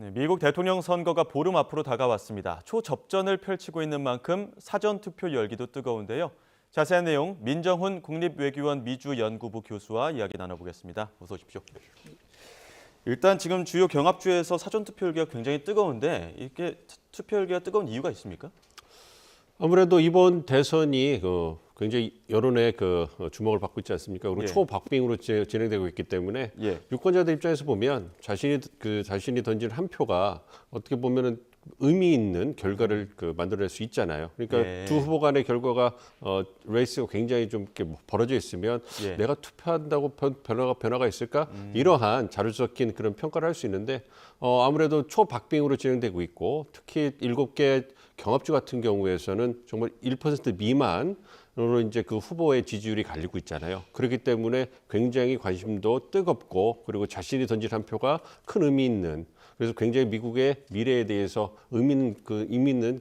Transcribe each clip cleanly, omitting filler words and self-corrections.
네, 미국 대통령 선거가 보름 앞으로 다가왔습니다. 초접전을 펼치고 있는 만큼 사전투표 열기도 뜨거운데요. 자세한 내용 민정훈 국립외교원 미주연구부 교수와 이야기 나눠보겠습니다. 어서 오십시오. 일단 지금 주요 경합주에서 사전투표 열기가 굉장히 뜨거운데 이게 투표 열기가 뜨거운 이유가 있습니까? 아무래도 이번 대선이 굉장히 여론의 주목을 받고 있지 않습니까? 그리고 예. 초박빙으로 진행되고 있기 때문에 예. 유권자들 입장에서 보면 자신이 던진 한 표가 어떻게 보면은 의미 있는 결과를 만들어낼 수 있잖아요. 그러니까 예. 두 후보 간의 결과가 레이스가 굉장히 좀 이렇게 벌어져 있으면 예. 내가 투표한다고 변화가 있을까? 이러한 자료 섞인 그런 평가를 할 수 있는데 아무래도 초박빙으로 진행되고 있고 특히 7개 경합주 같은 경우에서는 정말 1% 미만으로 이제 그 후보의 지지율이 갈리고 있잖아요. 그렇기 때문에 굉장히 관심도 뜨겁고 그리고 자신이 던진 한 표가 큰 의미 있는 그래서 굉장히 미국의 미래에 대해서 의미 있는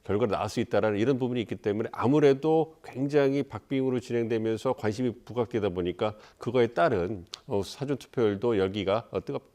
결과가 나올 수 있다라는 이런 부분이 있기 때문에 아무래도 굉장히 박빙으로 진행되면서 관심이 부각되다 보니까 그거에 따른 사전 투표율도 열기가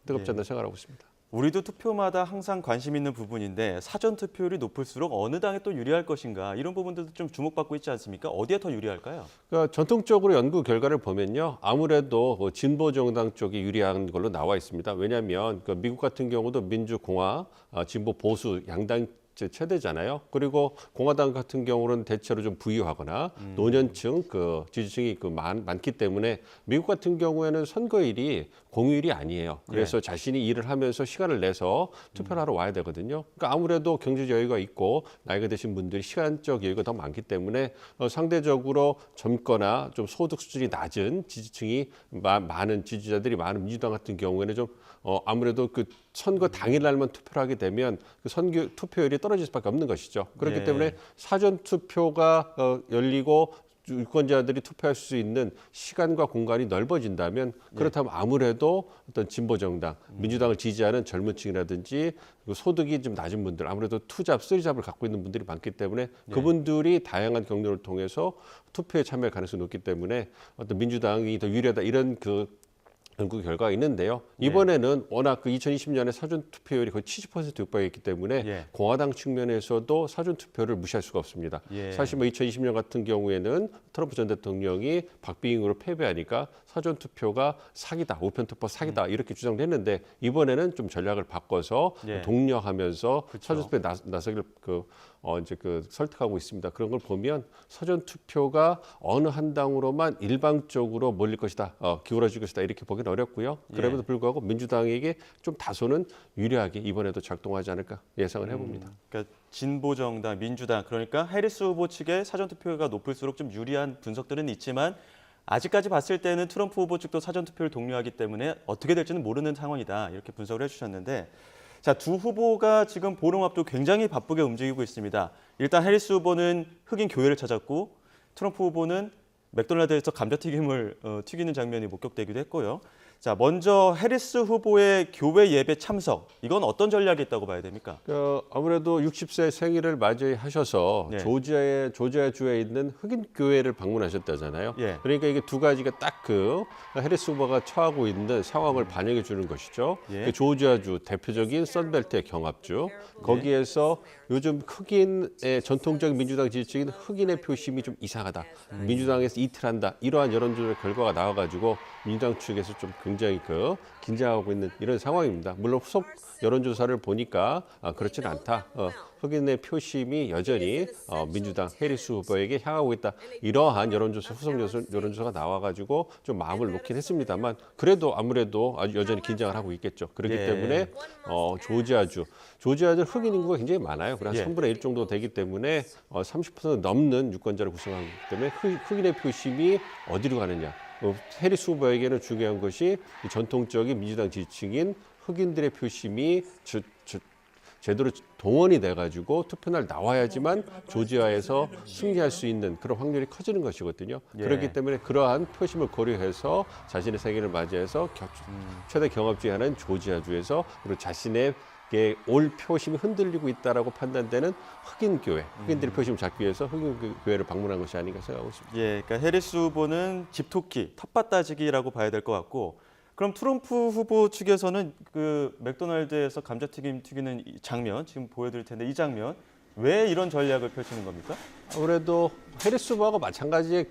뜨겁지 않나 생각하고 있습니다. 우리도 투표마다 항상 관심 있는 부분인데 사전 투표율이 높을수록 어느 당에 또 유리할 것인가 이런 부분들도 좀 주목받고 있지 않습니까? 어디에 더 유리할까요? 그러니까 전통적으로 연구 결과를 보면요, 아무래도 진보 정당 쪽이 유리한 걸로 나와 있습니다. 왜냐하면 미국 같은 경우도 민주공화, 진보 보수 양당 최대잖아요. 그리고 공화당 같은 경우는 대체로 좀 부유하거나 노년층 지지층이 많기 때문에 미국 같은 경우에는 선거일이 공휴일이 아니에요. 그래서 자신이 일을 하면서 시간을 내서 투표를 하러 와야 되거든요. 그러니까 아무래도 경제 여유가 있고 나이가 드신 분들이 시간적 여유가 더 많기 때문에 상대적으로 젊거나 좀 소득 수준이 낮은 지지층이 많은 지지자들이 많은 민주당 같은 경우에는 좀 아무래도 선거 당일날만 투표를 하게 되면 선거 투표율이 떨어질 수밖에 없는 것이죠. 그렇기 네. 때문에 사전 투표가 열리고 유권자들이 투표할 수 있는 시간과 공간이 넓어진다면 그렇다면 아무래도 어떤 진보 정당, 민주당을 지지하는 젊은 층이라든지 소득이 좀 낮은 분들, 아무래도 투잡, 쓰리잡을 갖고 있는 분들이 많기 때문에 그분들이 다양한 경로를 통해서 투표에 참여할 가능성이 높기 때문에 어떤 민주당이 더 유리하다 이런 연구 결과가 있는데요. 이번에는 워낙 2020년에 사전 투표율이 거의 70% 육박했기 때문에 공화당 측면에서도 사전 투표를 무시할 수가 없습니다. 사실 2020년 같은 경우에는 트럼프 전 대통령이 박빙으로 패배하니까 사전 투표가 사기다, 우편 투표 사기다 이렇게 주장을 했는데 이번에는 좀 전략을 바꿔서 독려하면서 사전 투표에 나서기를 설득하고 있습니다. 그런 걸 보면 사전 투표가 어느 한 당으로만 일방적으로 몰릴 것이다, 기울어질 것이다 이렇게 보기는 어렵고요. 그럼에도 불구하고 민주당에게 좀 다소는 유리하게 이번에도 작동하지 않을까 예상을 해봅니다. 그러니까 진보 정당, 민주당 그러니까 해리스 후보 측의 사전 투표가 높을수록 좀 유리한 분석들은 있지만 아직까지 봤을 때는 트럼프 후보 측도 사전 투표를 독려하기 때문에 어떻게 될지는 모르는 상황이다 이렇게 분석을 해주셨는데. 자, 두 후보가 지금 보름 앞두고 굉장히 바쁘게 움직이고 있습니다. 일단 해리스 후보는 흑인 교회를 찾았고 트럼프 후보는 맥도날드에서 감자튀김을 튀기는 장면이 목격되기도 했고요. 자, 먼저 해리스 후보의 교회 예배 참석, 이건 어떤 전략이 있다고 봐야 됩니까? 아무래도 60세 생일을 맞이하셔서 조지아주에 있는 흑인 교회를 방문하셨다잖아요. 그러니까 이게 두 가지가 딱 해리스 후보가 처하고 있는 상황을 반영해 주는 것이죠. 조지아주 대표적인 선벨트의 경합주, 거기에서 요즘 흑인의 전통적인 민주당 지지층인 흑인의 표심이 좀 이상하다. 민주당에서 이틀한다. 이러한 여론조사 결과가 나와가지고 민주당 측에서 좀 굉장히 긴장하고 있는 이런 상황입니다. 물론 후속 여론조사를 보니까 그렇지는 않다. 흑인의 표심이 여전히 민주당 해리스 후보에게 향하고 있다. 이러한 후속 여론조사가 나와가지고 좀 마음을 놓긴 했습니다만 그래도 아무래도 아주 여전히 긴장을 하고 있겠죠. 그렇기 때문에 조지아주 흑인 인구가 굉장히 많아요. 그래서 한 3분의 1 정도 되기 때문에 30% 넘는 유권자를 구성하기 때문에 흑인의 표심이 어디로 가느냐. 해리스 후보에게는 중요한 것이 전통적인 민주당 지지층인 흑인들의 표심이 제대로 동원이 돼가지고 투표날 나와야지만 조지아에서 승리할 수 있는 그런 확률이 커지는 것이거든요. 그렇기 때문에 그러한 표심을 고려해서 자신의 생일을 맞이해서 최대 경합주에 하는 조지아주에서 그리고 자신의 올 표심이 흔들리고 있다라고 판단되는 흑인들의 표심을 잡기 위해서 흑인 교회를 방문한 것이 아닌가 생각하고 있습니다. 그러니까 해리스 후보는 집토끼, 텃밭 따지기라고 봐야 될 것 같고 그럼 트럼프 후보 측에서는 그 맥도날드에서 감자튀김 튀기는 이 장면 지금 보여드릴 텐데 이 장면 왜 이런 전략을 펼치는 겁니까? 아무래도 해리스 후보하고 마찬가지의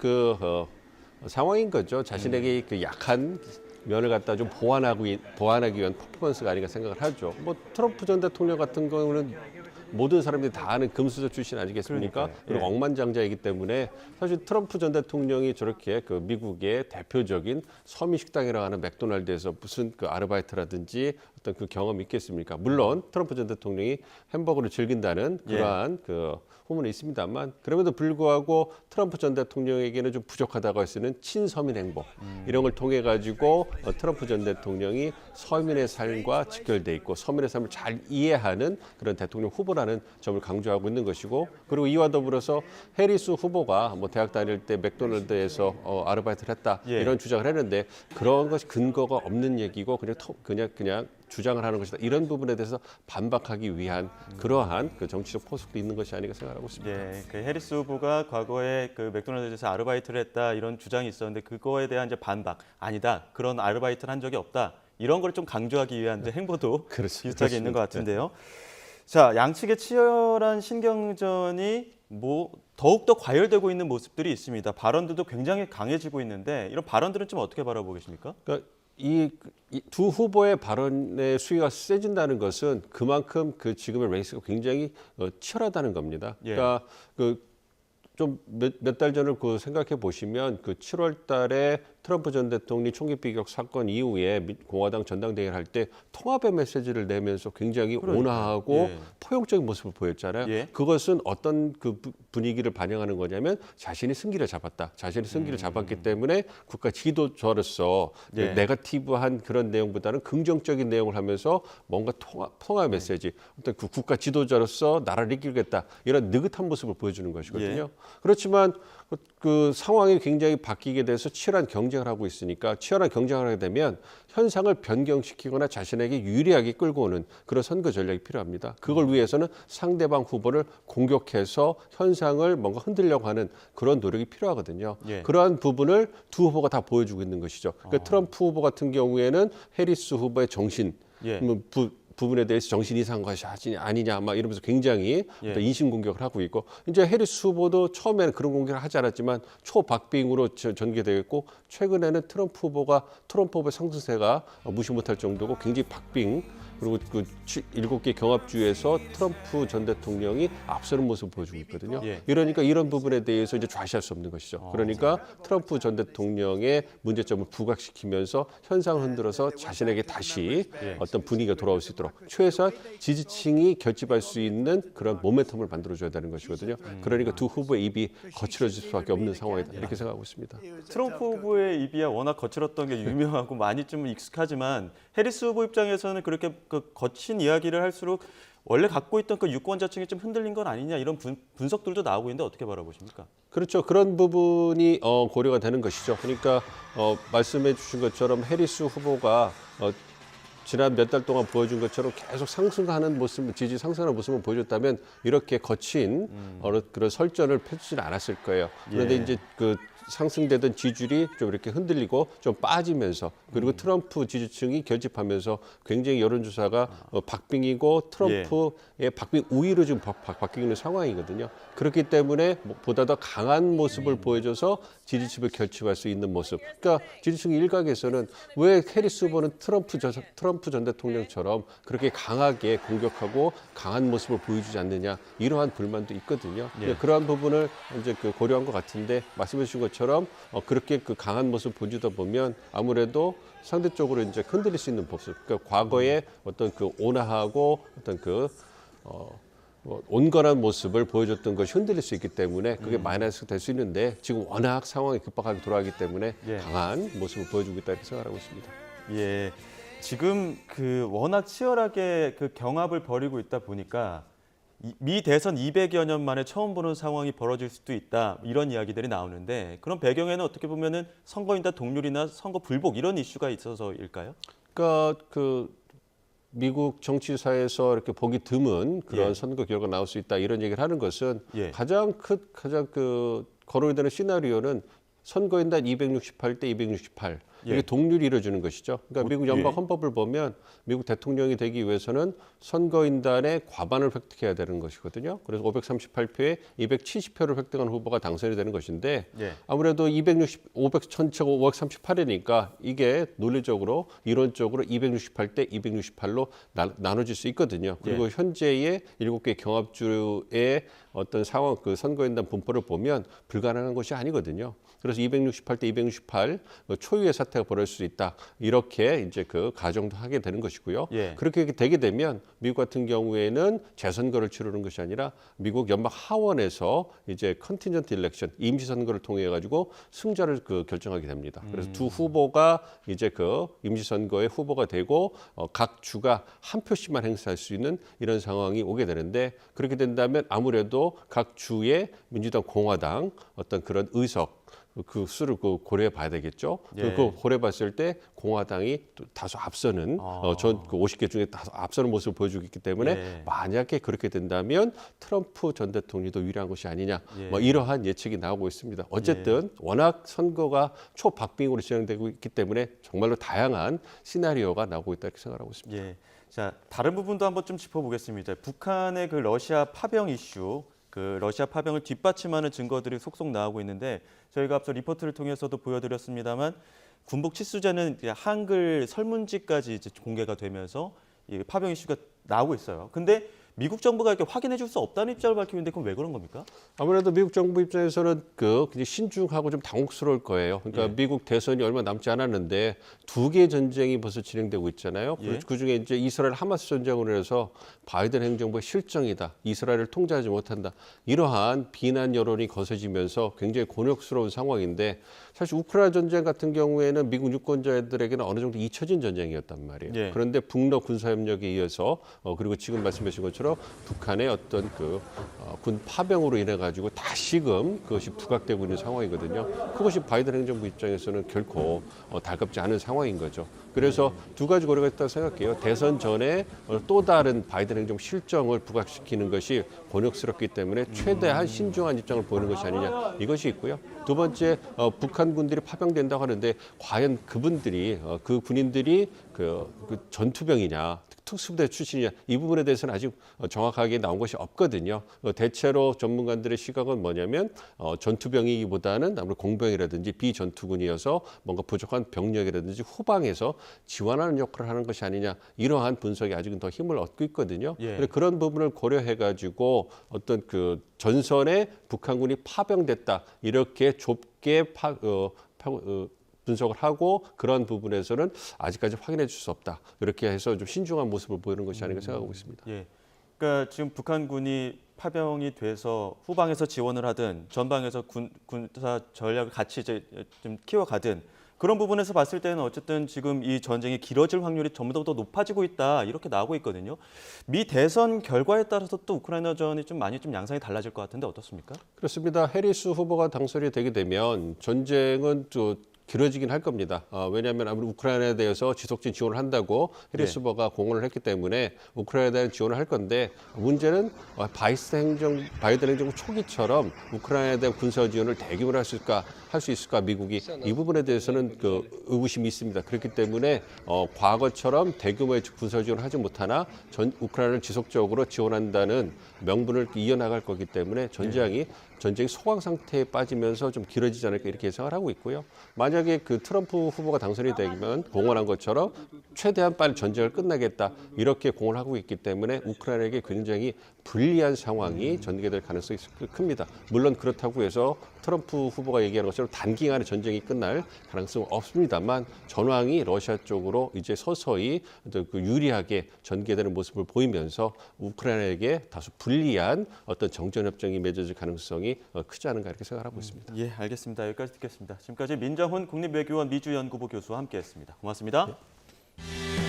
상황인 거죠. 자신에게 그 약한 면을 갖다 좀 보완하기 위한 퍼포먼스가 아닌가 생각을 하죠. 뭐 트럼프 전 대통령 같은 경우는 모든 사람들이 다 아는 금수저 출신 아니겠습니까? 그러니까요. 그리고 예. 억만장자이기 때문에 사실 트럼프 전 대통령이 저렇게 그 미국의 대표적인 서민 식당이라고 하는 맥도날드에서 무슨 그 아르바이트라든지 어떤 그 경험이 있겠습니까? 물론 트럼프 전 대통령이 햄버거를 즐긴다는 그러한 그 후문이 있습니다만 그럼에도 불구하고 트럼프 전 대통령에게는 좀 부족하다고 할 수 있는 친서민 행보 이런 걸 통해 가지고 트럼프 전 대통령이 서민의 삶과 직결돼 있고 서민의 삶을 잘 이해하는 그런 대통령 후보라는 점을 강조하고 있는 것이고 그리고 이와 더불어서 해리스 후보가 뭐 대학 다닐 때 맥도날드에서 아르바이트를 했다 예. 이런 주장을 했는데 그런 것이 근거가 없는 얘기고 그냥 주장을 하는 것이다. 이런 부분에 대해서 반박하기 위한 그러한 그 정치적 포석도 있는 것이 아닌가 생각하고 있습니다. 예, 그 해리스 후보가 과거에 그 맥도날드에서 아르바이트를 했다 이런 주장이 있었는데 그거에 대한 이제 반박 아니다 그런 아르바이트를 한 적이 없다 이런 걸 좀 강조하기 위한 이제 행보도 그렇습니다. 비슷하게 있는 것 같은데요. 자, 양측의 치열한 신경전이 뭐 더욱 더 과열되고 있는 모습들이 있습니다. 발언들도 굉장히 강해지고 있는데 이런 발언들은 좀 어떻게 바라보고 계십니까? 그러니까 이 두 후보의 발언의 수위가 세진다는 것은 그만큼 그 지금의 레이스가 굉장히 치열하다는 겁니다. 예. 그러니까 좀 몇 달 전을 생각해 보시면 그 7월 달에 트럼프 전 대통령이 총기 비격 사건 이후에 공화당 전당대회를 할 때 통합의 메시지를 내면서 굉장히 온화하고 예. 포용적인 모습을 보였잖아요. 예. 그것은 어떤 그 분위기를 반영하는 거냐면 자신이 승기를 잡았다. 자신이 승기를 잡았기 때문에 국가 지도자로서 예. 네거티브한 그런 내용보다는 긍정적인 내용을 하면서 뭔가 통합 메시지, 어떤 그 국가 지도자로서 나라를 이끌겠다 이런 느긋한 모습을 보여주는 것이거든요. 그렇지만 그 상황이 굉장히 바뀌게 돼서 치열한 경쟁을 하고 있으니까 치열한 경쟁을 하게 되면 현상을 변경시키거나 자신에게 유리하게 끌고 오는 그런 선거 전략이 필요합니다. 그걸 위해서는 상대방 후보를 공격해서 현상을 뭔가 흔들려고 하는 그런 노력이 필요하거든요. 예. 그러한 부분을 두 후보가 다 보여주고 있는 것이죠. 그러니까 트럼프 후보 같은 경우에는 해리스 후보의 정신, 예. 부분에 대해서 정신 이상한 것이 아니냐 막 이러면서 굉장히 예. 인신 공격을 하고 있고 이제 해리스 후보도 처음에는 그런 공격을 하지 않았지만 초박빙으로 전개되었고 최근에는 트럼프 후보의 상승세가 무시 못할 정도고 굉장히 박빙 그리고 그 7개 경합주에서 트럼프 전 대통령이 앞서는 모습을 보여주고 있거든요. 예. 이러니까 이런 부분에 대해서 이제 좌시할 수 없는 것이죠. 그러니까 트럼프 전 대통령의 문제점을 부각시키면서 현상을 흔들어서 자신에게 다시 어떤 분위기가 돌아올 수 있도록 최소한 지지층이 결집할 수 있는 그런 모멘텀을 만들어줘야 되는 것이거든요. 그러니까 두 후보의 입이 거칠어질 수밖에 없는 상황이다 이렇게 생각하고 있습니다. 트럼프 후보의 입이야 워낙 거칠었던 게 유명하고 많이 좀 익숙하지만 해리스 후보 입장에서는 그렇게 그 거친 이야기를 할수록 원래 갖고 있던 그 유권자층이 좀 흔들린 건 아니냐 이런 분석들도 나오고 있는데 어떻게 바라보십니까? 그렇죠. 그런 부분이 고려가 되는 것이죠. 그러니까 말씀해 주신 것처럼 해리스 후보가 지난 몇 달 동안 보여준 것처럼 계속 상승하는 모습, 지지 상승하는 모습을 보여줬다면 이렇게 거친 그런 설전을 펼치지는 않았을 거예요. 그런데 이제 그 상승되던 지지율이 좀 이렇게 흔들리고 좀 빠지면서 그리고 트럼프 지지층이 결집하면서 굉장히 여론조사가 박빙이고 트럼프의 박빙 우위로 지금 바뀌고 있는 상황이거든요. 그렇기 때문에 보다 더 강한 모습을 보여줘서 지지층을 결집할 수 있는 모습. 그러니까 지지층 일각에서는 왜 해리스 후보는 트럼프 전 대통령처럼 그렇게 강하게 공격하고 강한 모습을 보여주지 않느냐 이러한 불만도 있거든요. 그러한 부분을 이제 고려한 것 같은데 말씀해 주신 것처럼 그렇게 그 강한 모습을 보여주다 보면 아무래도 상대적으로 이제 흔들릴 수 있는 모습. 그러니까 과거에 어떤 그 온화하고 어떤 온건한 모습을 보여줬던 것이 흔들릴 수 있기 때문에 그게 마이너스가 될 수 있는데 지금 워낙 상황이 급박하게 돌아가기 때문에 강한 모습을 보여주고 있다 이렇게 생각하고 있습니다. 예, 지금 그 워낙 치열하게 그 경합을 벌이고 있다 보니까 미 대선 200여 년 만에 처음 보는 상황이 벌어질 수도 있다 이런 이야기들이 나오는데 그런 배경에는 어떻게 보면은 선거인단 동률이나 선거 불복 이런 이슈가 있어서일까요? 그러니까 그 미국 정치사에서 이렇게 보기 드문 그런 선거 결과가 나올 수 있다 이런 얘기를 하는 것은 가장 거론이 되는 시나리오는 선거인단 268대 268 이게 예. 동률이 이루어지는 것이죠. 그러니까 미국 연방 헌법을 보면 미국 대통령이 되기 위해서는 선거인단의 과반을 획득해야 되는 것이거든요. 그래서 538표에 270표를 획득한 후보가 당선이 되는 것인데 예. 아무래도 전체가 538이니까 이게 논리적으로 이론적으로 268대 268로 나눠질 수 있거든요. 그리고 현재의 7개 경합주의 어떤 상황, 그 선거인단 분포를 보면 불가능한 것이 아니거든요. 그래서 268대 268 초유의 사태가 벌어질 수 있다. 이렇게 이제 그 가정도 하게 되는 것이고요. 예. 그렇게 되게 되면 미국 같은 경우에는 재선거를 치르는 것이 아니라 미국 연방 하원에서 이제 컨틴전트 일렉션 임시 선거를 통해 가지고 승자를 결정하게 됩니다. 그래서 두 후보가 이제 그 임시 선거의 후보가 되고 각 주가 한 표씩만 행사할 수 있는 이런 상황이 오게 되는데 그렇게 된다면 아무래도 각 주의 민주당, 공화당 어떤 그런 의석 그 수를 고려해 봐야 되겠죠. 예. 그 고려해 봤을 때 공화당이 또 다소 앞서는 전 50개 중에 다소 앞서는 모습을 보여주고 있기 때문에 예. 만약에 그렇게 된다면 트럼프 전 대통령이 더 유리한 것이 아니냐. 예. 뭐 이러한 예측이 나오고 있습니다. 어쨌든 워낙 선거가 초박빙으로 진행되고 있기 때문에 정말로 다양한 시나리오가 나오고 있다 이렇게 생각하고 있습니다. 예. 자, 다른 부분도 한번 좀 짚어보겠습니다. 북한의 그 러시아 파병 이슈, 그 러시아 파병을 뒷받침하는 증거들이 속속 나오고 있는데 저희가 앞서 리포트를 통해서도 보여드렸습니다만 군복 치수제는 이제 한글 설문지까지 이제 공개가 되면서 이 파병 이슈가 나오고 있어요. 근데 미국 정부가 이렇게 확인해 줄 수 없다는 입장을 밝히고 있는데 그럼 왜 그런 겁니까? 아무래도 미국 정부 입장에서는 굉장히 신중하고 좀 당혹스러울 거예요. 그러니까 예. 미국 대선이 얼마 남지 않았는데 두 개의 전쟁이 벌써 진행되고 있잖아요. 예. 그중에 이제 이스라엘 하마스 전쟁으로 해서 바이든 행정부의 실정이다. 이스라엘을 통제하지 못한다. 이러한 비난 여론이 거세지면서 굉장히 곤욕스러운 상황인데 사실 우크라이나 전쟁 같은 경우에는 미국 유권자들에게는 어느 정도 잊혀진 전쟁이었단 말이에요. 예. 그런데 북러 군사협력에 이어서 그리고 지금 말씀하신 것처럼 북한의 어떤 군 파병으로 인해 가지고 다시금 그것이 부각되고 있는 상황이거든요. 그것이 바이든 행정부 입장에서는 결코 달갑지 않은 상황인 거죠. 그래서 두 가지 고려가 있다고 생각해요. 대선 전에 또 다른 바이든 행정부 실정을 부각시키는 것이 곤욕스럽기 때문에 최대한 신중한 입장을 보이는 것이 아니냐 이것이 있고요. 두 번째 북한 군들이 파병된다고 하는데 과연 그분들이 그 군인들이 그 전투병이냐 특수부대 출신이냐 이 부분에 대해서는 아직 정확하게 나온 것이 없거든요. 대체로 전문가들의 시각은 뭐냐면 전투병이기보다는 아무래도 공병이라든지 비전투군이어서 뭔가 부족한 병력이라든지 후방에서 지원하는 역할을 하는 것이 아니냐 이러한 분석이 아직은 더 힘을 얻고 있거든요. 예. 그런 부분을 고려해가지고 어떤 그 전선에 북한군이 파병됐다 이렇게 좁게 분석을 하고 그런 부분에서는 아직까지 확인해 줄 수 없다. 이렇게 해서 좀 신중한 모습을 보이는 것이 아닌가 생각하고 있습니다. 예. 그러니까 지금 북한군이 파병이 돼서 후방에서 지원을 하든 전방에서 군사 전략을 같이 이제 좀 키워가든 그런 부분에서 봤을 때는 어쨌든 지금 이 전쟁이 길어질 확률이 점점 더 높아지고 있다 이렇게 나오고 있거든요. 미 대선 결과에 따라서 또 우크라이나전이 좀 많이 좀 양상이 달라질 것 같은데 어떻습니까? 그렇습니다. 해리스 후보가 당선이 되게 되면 전쟁은 또 길어지긴 할 겁니다. 왜냐하면 아무리 우크라이나에 대해서 지속적인 지원을 한다고 해리스 후보가 공언을 했기 때문에 우크라이나에 대한 지원을 할 건데 문제는 바이든 행정부 초기처럼 우크라이나에 대한 군사 지원을 대규모로 할 수 있을까 미국이 이 부분에 대해서는 의구심이 있습니다. 그렇기 때문에 과거처럼 대규모의 군사 지원을 하지 못하나 우크라이나를 지속적으로 지원한다는 명분을 이어나갈 거기 때문에 전쟁이 소강 상태에 빠지면서 좀 길어지지 않을까 이렇게 예상을 하고 있고요. 만약에 그 트럼프 후보가 당선이 되면 공언한 것처럼 최대한 빨리 전쟁을 끝나겠다 이렇게 공언을 하고 있기 때문에 우크라이나에게 굉장히 불리한 상황이 전개될 가능성이 큽니다. 물론 그렇다고 해서 트럼프 후보가 얘기하는 것처럼 단기간에 전쟁이 끝날 가능성은 없습니다만 전황이 러시아 쪽으로 이제 서서히 유리하게 전개되는 모습을 보이면서 우크라이나에게 다소 불리한 어떤 정전협정이 맺어질 가능성이 크지 않은가 이렇게 생각하고 있습니다. 예, 알겠습니다. 여기까지 듣겠습니다. 지금까지 민정훈 국립외교원 미주연구부 교수와 함께했습니다. 고맙습니다. 네.